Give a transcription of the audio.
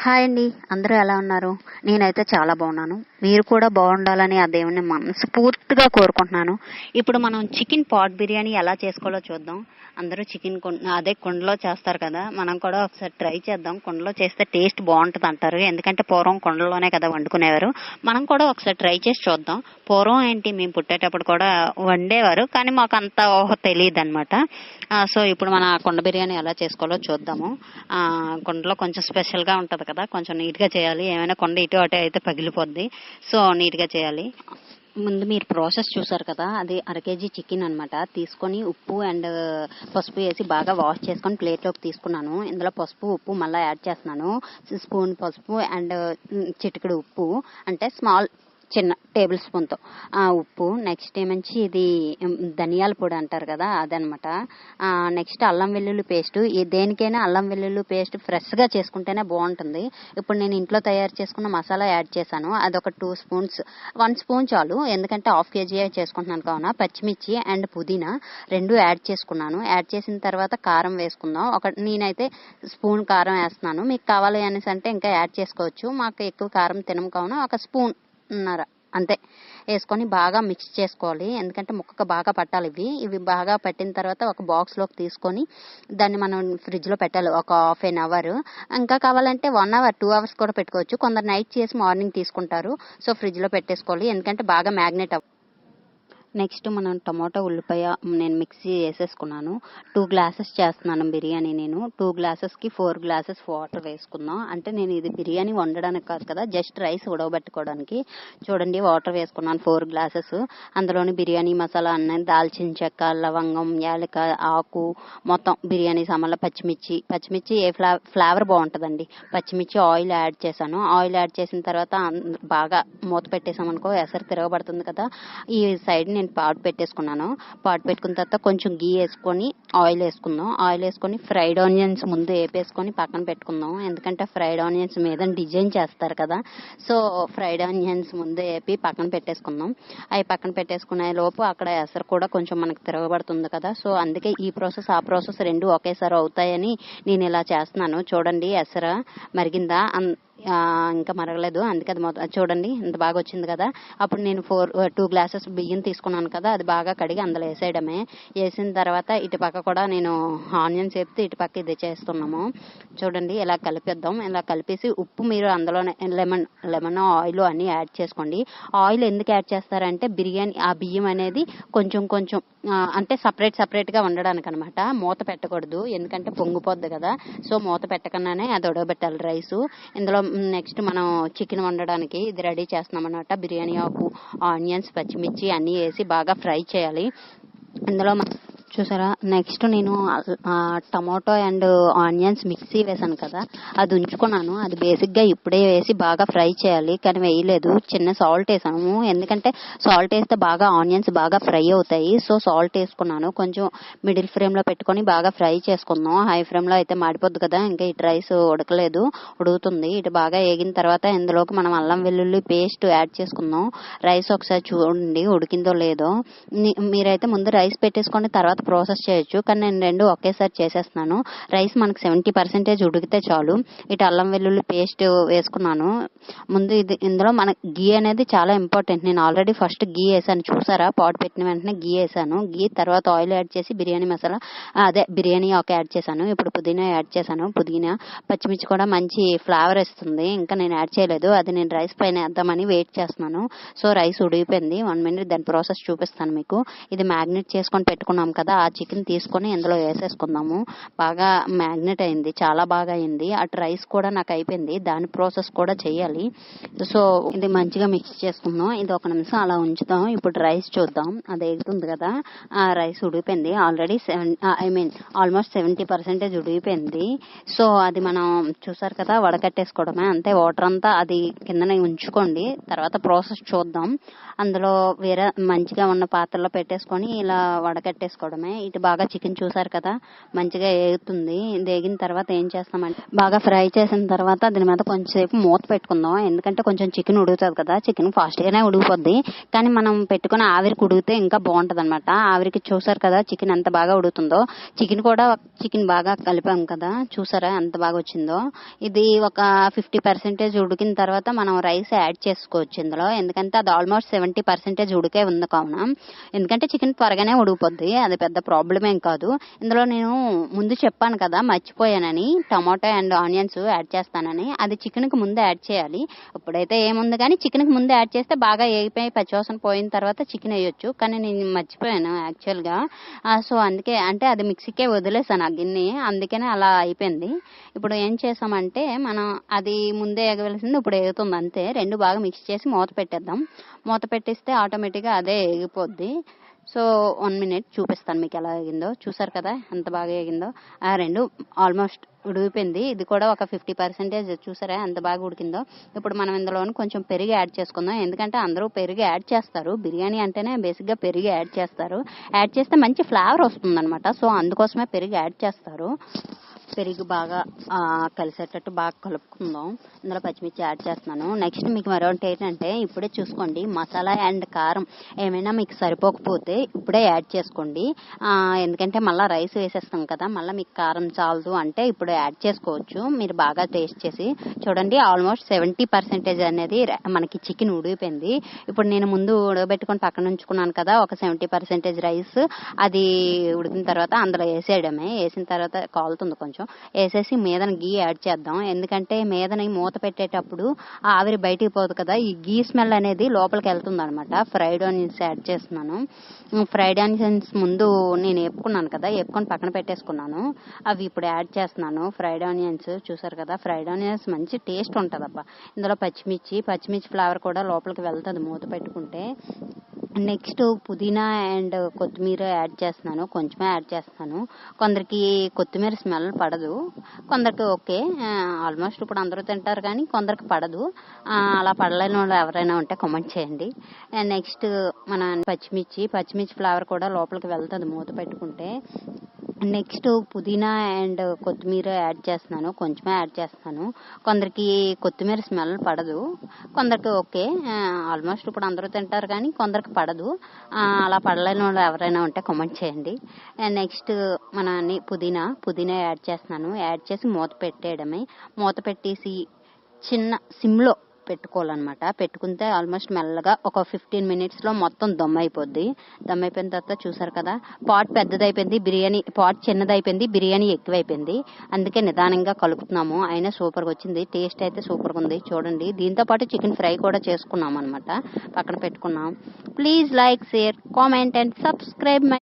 Hi అండి, అందరూ ఎలా ఉన్నారు? నేనైతే చాలా బాగున్నాను. మీరు కూడా బాగుండాలని ఆ దేవుని మనస్ఫూర్తిగా కోరుకుంటున్నాను. ఇప్పుడు మనం చికెన్ పాట్ బిర్యానీ ఎలా చేసుకోవాలో చూద్దాం. అందరూ చికెన్ కుండలో చేస్తారు కదా, మనం కూడా ఒకసారి ట్రై చేద్దాం. కుండలో చేస్తే టేస్ట్ బాగుంటుంది అంటారు, ఎందుకంటే పూర్వం కుండలోనే కదా వండుకునేవారు. మనం కూడా ఒకసారి ట్రై చేసి చూద్దాం. పూర్వం ఏంటి, మేము పుట్టేటప్పుడు కూడా వండేవారు, కానీ మాకు అంత తెలియదు అనమాట. సో ఇప్పుడు మన కుండ బిర్యానీ ఎలా చేసుకోవాలో చూద్దాము. కుండలో కొంచెం స్పెషల్గా ఉంటుంది కదా, కొంచెం నీట్గా చేయాలి. ఏమైనా కొండ ఇటు అటు అయితే పగిలిపోద్ది, సో నీట్గా చేయాలి. ముందు మీరు ప్రాసెస్ చూసారు కదా, అది 1/2 kg చికెన్ అనమాట. తీసుకొని ఉప్పు అండ్ పసుపు వేసి బాగా వాష్ చేసుకొని ప్లేట్లోకి తీసుకున్నాను. ఇందులో పసుపు ఉప్పు మళ్ళీ యాడ్ చేస్తున్నాను. స్పూన్ పసుపు అండ్ చిటికెడు ఉప్పు, అంటే చిన్న టేబుల్ స్పూన్తో ఉప్పు. నెక్స్ట్ ఏమంచి ఇది ధనియాల పొడి అంటారు కదా, అదనమాట. నెక్స్ట్ అల్లం వెల్లుల్లి పేస్ట్. దేనికైనా అల్లం వెల్లుల్లి పేస్ట్ ఫ్రెష్గా చేసుకుంటేనే బాగుంటుంది. ఇప్పుడు నేను ఇంట్లో తయారు చేసుకున్న మసాలా యాడ్ చేశాను, అదొక 2 స్పూన్స్. 1 స్పూన్ చాలు, ఎందుకంటే 1/2 kg చేసుకుంటున్నాను కావున. పచ్చిమిర్చి అండ్ పుదీనా 2 యాడ్ చేసుకున్నాను. యాడ్ చేసిన తర్వాత కారం వేసుకుందాం. నేనైతే స్పూన్ కారం వేస్తున్నాను, మీకు కావాలి అనేసి అంటే ఇంకా యాడ్ చేసుకోవచ్చు. మాకు ఎక్కువ కారం తినం కావున 1 స్పూన్ అంతే వేసుకొని బాగా మిక్స్ చేసుకోవాలి, ఎందుకంటే ముక్కకు బాగా పట్టాలి. ఇవి బాగా పట్టిన తర్వాత ఒక బాక్స్లోకి తీసుకొని దాన్ని మనం ఫ్రిడ్జ్లో పెట్టాలి ఒక 1/2 అవర్. ఇంకా కావాలంటే 1 అవర్ 2 అవర్స్ కూడా పెట్టుకోవచ్చు. కొందరు నైట్ చేసి మార్నింగ్ తీసుకుంటారు, సో ఫ్రిడ్జ్లో పెట్టేసుకోవాలి, ఎందుకంటే బాగా మ్యాగ్నెట్ నెక్స్ట్ మనం టమాటో ఉల్లిపాయ నేను మిక్సీ వేసేసుకున్నాను. 2 గ్లాసెస్ చేస్తున్నాను బిర్యానీ నేను. 2 గ్లాసెస్కి 4 గ్లాసెస్ వాటర్ వేసుకుందాం. అంటే నేను ఇది బిర్యానీ వండడానికి కాదు కదా, జస్ట్ రైస్ ఉడకబెట్టుకోవడానికి. చూడండి, వాటర్ వేసుకున్నాను 4 గ్లాసెస్. అందులోని బిర్యానీ మసాలా అన్నది, దాల్చిన చెక్క, లవంగం, యాలక ఆకు, మొత్తం బిర్యానీ సామాన్లు, పచ్చిమిర్చి ఏ ఫ్లేవర్ బాగుంటుందండి. పచ్చిమిర్చి ఆయిల్ యాడ్ చేశాను. ఆయిల్ యాడ్ చేసిన తర్వాత బాగా మూత పెట్టేసామనుకో ఎసరు తిరగబడుతుంది కదా. ఈ సైడ్ నేను పాట్ పెట్టేసుకున్నాను. పాట్ పెట్టుకున్న తర్వాత కొంచెం గీ వేసుకొని ఆయిల్ వేసుకుందాం. ఆయిల్ వేసుకొని ఫ్రైడ్ ఆనియన్స్ ముందు వేపేసుకొని పక్కన పెట్టుకుందాం, ఎందుకంటే ఫ్రైడ్ ఆనియన్స్ మీద డిజైన్ చేస్తారు కదా, సో ఫ్రైడ్ ఆనియన్స్ ముందు వేపి పక్కన పెట్టేసుకుందాం. అవి పక్కన పెట్టేసుకునే లోపు అక్కడ ఎసరు కూడా కొంచెం మనకు తిరగబడుతుంది కదా, సో అందుకే ఈ ప్రాసెస్ ఆ ప్రాసెస్ 2 ఒకేసారి అవుతాయని నేను ఇలా చేస్తున్నాను. చూడండి, ఎసరు మరిగిందా? ఇంకా మరగలేదు, అందుకే అది మొత్తం చూడండి ఇంత బాగా వచ్చింది కదా. అప్పుడు నేను 2 గ్లాసెస్ బియ్యం తీసుకున్నాను కదా, అది బాగా కడిగి అందులో వేసేయడమే. వేసిన తర్వాత ఇటు పక్క కూడా నేను ఆనియన్స్ వేపితే ఇటు పక్క ఇది చేస్తున్నాము. చూడండి, ఇలా కలిపేద్దాం. ఇలా కలిపేసి ఉప్పు మీరు అందులోనే లెమన్ ఆయిల్ అన్నీ యాడ్ చేసుకోండి. ఆయిల్ ఎందుకు యాడ్ చేస్తారంటే బిర్యానీ ఆ బియ్యం అనేది కొంచెం అంటే సపరేట్గా వండడానికి అనమాట. మూత పెట్టకూడదు, ఎందుకంటే పొంగిపోద్ది కదా, సో మూత పెట్టకుండానే అది ఉడకబెట్టాలి రైసు. ఇందులో నెక్స్ట్ మనం చికెన్ వండడానికి ఇది రెడీ చేస్తున్నాం అన్నమాట. బిర్యానీ ఆకు, ఆనియన్స్, పచ్చిమిర్చి అన్నీ వేసి బాగా ఫ్రై చేయాలి. ఇందులో చూసారా, నెక్స్ట్ నేను టమాటో అండ్ ఆనియన్స్ మిక్సీ వేసాను కదా, అది ఉంచుకున్నాను. అది బేసిక్గా ఇప్పుడే వేసి బాగా ఫ్రై చేయాలి, కానీ వేయలేదు. చిన్న సాల్ట్ వేసాను, ఎందుకంటే సాల్ట్ వేస్తే బాగా ఆనియన్స్ బాగా ఫ్రై అవుతాయి, సో సాల్ట్ వేసుకున్నాను. కొంచెం మిడిల్ ఫ్లేమ్లో పెట్టుకొని బాగా ఫ్రై చేసుకుందాం. హై ఫ్లేమ్లో అయితే మాడిపోద్ది కదా, ఇంకా ఇటు రైస్ ఉడకలేదు, ఉడుకుతుంది. ఇటు బాగా వేగిన తర్వాత ఇందులోకి మనం అల్లం వెల్లుల్లి పేస్ట్ యాడ్ చేసుకుందాం. రైస్ ఒకసారి చూడండి ఉడికిందో లేదో. మీరైతే ముందు రైస్ పెట్టేసుకొని తర్వాత ప్రాసెస్ చేయొచ్చు, కానీ నేను 2 ఒకేసారి చేసేస్తున్నాను. రైస్ మనకు 70% ఉడికితే చాలు. ఇటు అల్లం వెల్లుల్లి పేస్ట్ వేసుకున్నాను ముందు. ఇందులో మన గీ అనేది చాలా ఇంపార్టెంట్. నేను ఆల్రెడీ ఫస్ట్ గీ వేసాను, చూసారా, పాట్ పెట్టిన వెంటనే గీ వేసాను. గీ తర్వాత ఆయిల్ యాడ్ చేసి బిర్యానీ మసాలా బిర్యానీ ఆకు యాడ్ చేశాను. ఇప్పుడు పుదీనా యాడ్ చేశాను. పుదీనా పచ్చిమిర్చి కూడా మంచి ఫ్లేవర్ ఇస్తుంది. ఇంకా నేను యాడ్ చేయలేదు, అది నేను రైస్ పైన వేద్దామని వెయిట్ చేస్తున్నాను. సో రైస్ ఉడిగిపోయింది. 1 minute దాని ప్రాసెస్ చూపిస్తాను మీకు. ఇది మ్యాగ్నెట్ చేసుకొని పెట్టుకున్నాం కదా, ఆ చికెన్ తీసుకొని ఇందులో వేసేసుకుందాము. బాగా మ్యాగ్నెట్ అయింది, చాలా బాగా అయింది. అటు రైస్ కూడా నాకు అయిపోయింది, దాని ప్రాసెస్ కూడా చేయాలి. సో ఇది మంచిగా మిక్స్ చేసుకుందాం. ఇది 1 నిమిషం అలా ఉంచుదాం. ఇప్పుడు రైస్ చూద్దాం, అది ఎగుతుంది కదా. ఆ రైస్ ఉడిగిపోయింది ఆల్రెడీ, ఆల్మోస్ట్ 70% ఉడిగిపోయింది. సో అది మనం చూసారు కదా, వడకట్టేసుకోవడమే అంతే. వాటర్ అంతా అది కిందనే ఉంచుకోండి, తర్వాత ప్రాసెస్ చూద్దాం. అందులో వేరే మంచిగా ఉన్న పాత్రలో పెట్టేసుకొని ఇలా వడకట్టేసుకోవడమే. పెట్టేయడమే. ఇటు బాగా చికెన్ చూసారు కదా మంచిగా ఏగుతుంది. వేగిన తర్వాత ఏం చేస్తామంటే బాగా ఫ్రై చేసిన తర్వాత దీని మీద కొంచెంసేపు మూత పెట్టుకుందాం. ఎందుకంటే కొంచెం చికెన్ ఉడుగుతుంది కదా, చికెన్ ఫాస్ట్గానే ఉడిగిపోద్ది, కానీ మనం పెట్టుకుని ఆవిరికి ఉడిగితే ఇంకా బాగుంటుంది అనమాట. ఆవిరికి చూసారు కదా చికెన్ ఎంత బాగా ఉడుగుతుందో. చికెన్ బాగా కలిపాం కదా, చూసారా ఎంత బాగా వచ్చిందో. ఇది ఒక 50% ఉడికిన తర్వాత మనం రైస్ యాడ్ చేసుకోవచ్చు ఇందులో. ఎందుకంటే అది ఆల్మోస్ట్ 70% ఉడికే ఉంది కావున. ఎందుకంటే చికెన్ త్వరగానే ఉడికిపోద్ది, అది పెద్ద ప్రాబ్లం ఏం కాదు. ఇందులో నేను ముందు చెప్పాను కదా మర్చిపోయానని, టమాటో అండ్ ఆనియన్స్ యాడ్ చేస్తానని. అది చికెన్కి ముందు యాడ్ చేయాలి. ఇప్పుడైతే ఏముంది కానీ చికెన్కి ముందు యాడ్ చేస్తే బాగా ఏగిపోయి పచ్చివాసన పోయిన తర్వాత చికెన్ వేయొచ్చు, కానీ నేను మర్చిపోయాను యాక్చువల్గా. సో అందుకే అంటే అది మిక్సీకే వదిలేసాను ఆ గిన్నె, అందుకనే అలా అయిపోయింది. ఇప్పుడు ఏం చేసామంటే మనం అది ముందే ఎగవలసింది ఇప్పుడు ఎగుతుంది అంతే. రెండు బాగా మిక్స్ చేసి మూత పెట్టేద్దాం. మూత పెట్టిస్తే ఆటోమేటిక్గా అదే ఎగిపోద్ది. సో 1 minute చూపిస్తాను మీకు ఎలా ఎగిందో. చూసారు కదా ఎంత బాగా ఎగిందో. ఆ రెండు ఆల్మోస్ట్ ఉడిగిపోయింది. ఇది కూడా ఒక 50% చూసారా ఎంత బాగా ఉడికిందో. ఇప్పుడు మనం ఇందులోని కొంచెం పెరుగు యాడ్ చేసుకుందాం. ఎందుకంటే అందరూ పెరుగు యాడ్ చేస్తారు, బిర్యానీ అంటేనే బేసిక్గా పెరుగు యాడ్ చేస్తారు. యాడ్ చేస్తే మంచి ఫ్లేవర్ వస్తుందన్నమాట. సో అందుకోసమే పెరుగు యాడ్ చేస్తారు. పెరుగు బాగా కలిసేటట్టు బాగా కలుపుకుందాం. ఇందులో పచ్చిమిర్చి యాడ్ చేస్తున్నాను. నెక్స్ట్ మీకు మరొకటి ఏంటంటే ఇప్పుడే చూసుకోండి, మసాలా అండ్ కారం ఏమైనా మీకు సరిపోకపోతే ఇప్పుడే యాడ్ చేసుకోండి. ఎందుకంటే మళ్ళీ రైస్ వేసేస్తాం కదా, మళ్ళీ మీకు కారం చాలదు అంటే ఇప్పుడు యాడ్ చేసుకోవచ్చు. మీరు బాగా టేస్ట్ చేసి చూడండి. ఆల్మోస్ట్ 70% అనేది మనకి చికెన్ ఉడిగిపోయింది. ఇప్పుడు నేను ముందు ఉడకబెట్టుకొని పక్కన ఉంచుకున్నాను కదా ఒక 70% రైస్, అది ఉడికిన తర్వాత అందులో వేసేయడమే. వేసిన తర్వాత కాలుతుంది కొంచెం, వేసేసి మీదన గీ యాడ్ చేద్దాం. ఎందుకంటే మీదని మూత పెట్టేటప్పుడు ఆవిరి బయటికి పోదు కదా, ఈ గీ స్మెల్ అనేది లోపలికి వెళ్తుంది అనమాట. ఫ్రైడ్ ఆనియన్స్ యాడ్ చేస్తున్నాను. ఫ్రైడ్ ఆనియన్స్ ముందు నేను వేపుకున్నాను కదా, వేపుకొని పక్కన పెట్టేసుకున్నాను, అవి ఇప్పుడు యాడ్ చేస్తున్నాను. ఫ్రైడ్ ఆనియన్స్ చూసారు కదా, ఫ్రైడ్ ఆనియన్స్ మంచి టేస్ట్ ఉంటుంది అబ్బా. ఇందులో పచ్చిమిర్చి ఫ్లేవర్ కూడా లోపలికి వెళ్తుంది మూత పెట్టుకుంటే. నెక్స్ట్ పుదీనా అండ్ కొత్తిమీర యాడ్ చేస్తున్నాను, కొంచెమే యాడ్ చేస్తాను. కొందరికి కొత్తిమీర స్మెల్ పడదు, కొందరికి ఓకే. ఆల్మోస్ట్ ఇప్పుడు అందరూ తింటారు కానీ కొందరికి పడదు. అలా పడలేని వాళ్ళు ఎవరైనా ఉంటే కామెంట్ చేయండి. నెక్స్ట్ మన పచ్చిమిర్చి ఫ్లేవర్ కూడా లోపలికి వెళ్తుంది మూత పెట్టుకుంటే. నెక్స్ట్ పుదీనా అండ్ కొత్తిమీర యాడ్ చేస్తున్నాను, కొంచెమే యాడ్ చేస్తాను. కొందరికి కొత్తిమీర స్మెల్ పడదు, కొందరికి ఓకే. ఆల్మోస్ట్ ఇప్పుడు అందరూ తింటారు కానీ కొందరికి పడదు. అలా పడలేని వాళ్ళు ఎవరైనా ఉంటే కామెంట్ చేయండి. నెక్స్ట్ మన పుదీనా యాడ్ చేస్తున్నాను. యాడ్ చేసి మూత పెట్టేయడమే. మూత పెట్టేసి చిన్న సిమ్లో పెట్టుకోవాలన్నమాట. పెట్టుకుంటే ఆల్మోస్ట్ మెల్లగా ఒక 15 minutes మొత్తం దమ్ అయిపోద్ది. దమ్ అయిపోయిన తర్వాత చూసారు కదా పాట్ పెద్దదైపోయింది, బిర్యానీ పాట్ చిన్నదైపోయింది, బిర్యానీ ఎక్కువైపోయింది. అందుకే నిదానంగా కలుపుతున్నాము. అయినా సూపర్గా వచ్చింది, టేస్ట్ అయితే సూపర్గా ఉంది. చూడండి, దీంతో పాటు చికెన్ ఫ్రై కూడా చేసుకున్నాం అనమాట, పక్కన పెట్టుకున్నాం. Please like, share, comment and subscribe my